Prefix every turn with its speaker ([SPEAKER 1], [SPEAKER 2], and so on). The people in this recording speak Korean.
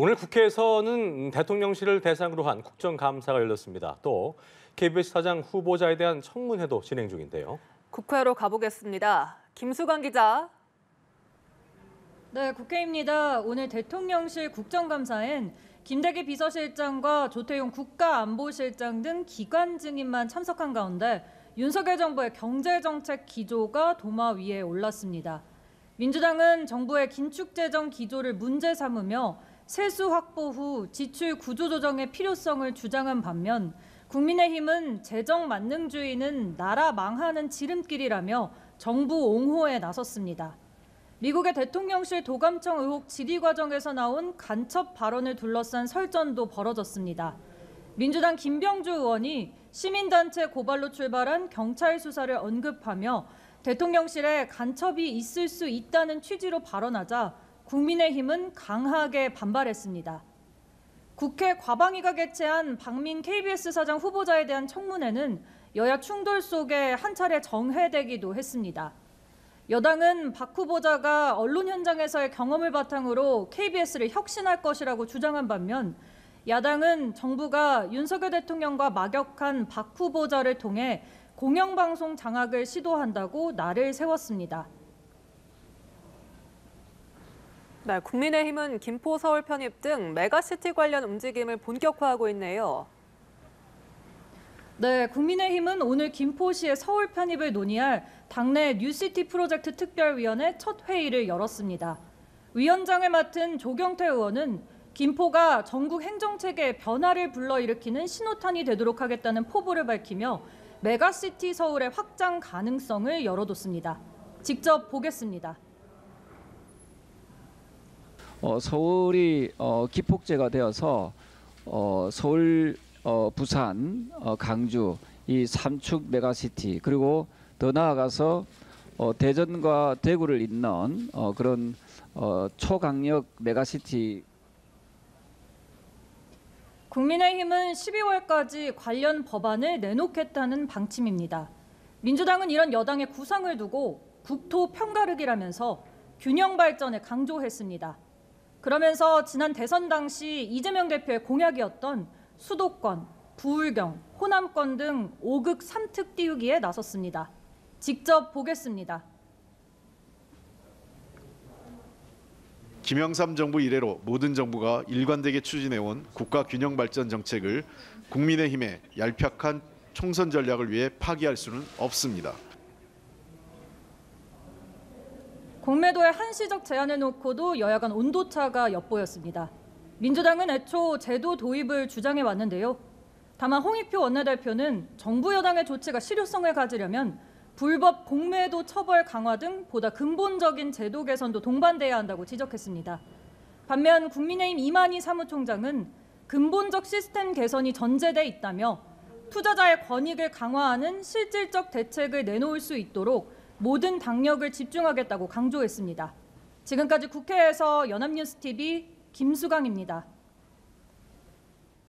[SPEAKER 1] 오늘 국회에서는 대통령실을 대상으로 한 국정감사가 열렸습니다. 또 KBS 사장 후보자에 대한 청문회도 진행 중인데요.
[SPEAKER 2] 국회로 가보겠습니다. 김수강 기자.
[SPEAKER 3] 네, 국회입니다. 오늘 대통령실 국정감사엔 김대기 비서실장과 조태용 국가안보실장 등 기관 증인만 참석한 가운데 윤석열 정부의 경제정책 기조가 도마 위에 올랐습니다. 민주당은 정부의 긴축재정 기조를 문제 삼으며 세수 확보 후 지출 구조조정의 필요성을 주장한 반면 국민의힘은 재정 만능주의는 나라 망하는 지름길이라며 정부 옹호에 나섰습니다. 미국의 대통령실 도감청 의혹 질의 과정에서 나온 간첩 발언을 둘러싼 설전도 벌어졌습니다. 민주당 김병주 의원이 시민단체 고발로 출발한 경찰 수사를 언급하며 대통령실에 간첩이 있을 수 있다는 취지로 발언하자 국민의힘은 강하게 반발했습니다. 국회 과방위가 개최한 박민 KBS 사장 후보자에 대한 청문회는 여야 충돌 속에 한 차례 정회되기도 했습니다. 여당은 박 후보자가 언론 현장에서의 경험을 바탕으로 KBS를 혁신할 것이라고 주장한 반면 야당은 정부가 윤석열 대통령과 막역한 박 후보자를 통해 공영방송 장악을 시도한다고 날을 세웠습니다.
[SPEAKER 2] 네, 국민의힘은 김포 서울 편입 등 메가시티 관련 움직임을 본격화하고 있네요.
[SPEAKER 3] 네, 국민의힘은 오늘 김포시의 서울 편입을 논의할 당내 뉴시티 프로젝트 특별위원회 첫 회의를 열었습니다. 위원장을 맡은 조경태 의원은 김포가 전국 행정체계의 변화를 불러일으키는 신호탄이 되도록 하겠다는 포부를 밝히며 메가시티 서울의 확장 가능성을 열어뒀습니다. 직접 보겠습니다.
[SPEAKER 4] 서울이 기폭제가 되어서 서울, 부산, 강주 이 3축 메가시티 그리고 더 나아가서 대전과 대구를 잇는 그런 초강력 메가시티.
[SPEAKER 3] 국민의힘은 12월까지 관련 법안을 내놓겠다는 방침입니다. 민주당은 이런 여당의 구상을 두고 국토 편가르기라면서 균형 발전을 강조했습니다. 그러면서 지난 대선 당시 이재명 대표의 공약이었던 수도권, 부울경, 호남권 등 5극 3특 띄우기에 나섰습니다. 직접 보겠습니다.
[SPEAKER 5] 김영삼 정부 이래로 모든 정부가 일관되게 추진해온 국가 균형 발전 정책을 국민의힘의 얄팍한 총선 전략을 위해 파기할 수는 없습니다.
[SPEAKER 3] 공매도의 한시적 제한을 놓고도 여야 간 온도차가 엿보였습니다. 민주당은 애초 제도 도입을 주장해 왔는데요. 다만 홍익표 원내대표는 정부 여당의 조치가 실효성을 가지려면 불법 공매도 처벌 강화 등 보다 근본적인 제도 개선도 동반돼야 한다고 지적했습니다. 반면 국민의힘 이만희 사무총장은 근본적 시스템 개선이 전제돼 있다며 투자자의 권익을 강화하는 실질적 대책을 내놓을 수 있도록 모든 당력을 집중하겠다고 강조했습니다. 지금까지 국회에서 연합뉴스TV 김수강입니다.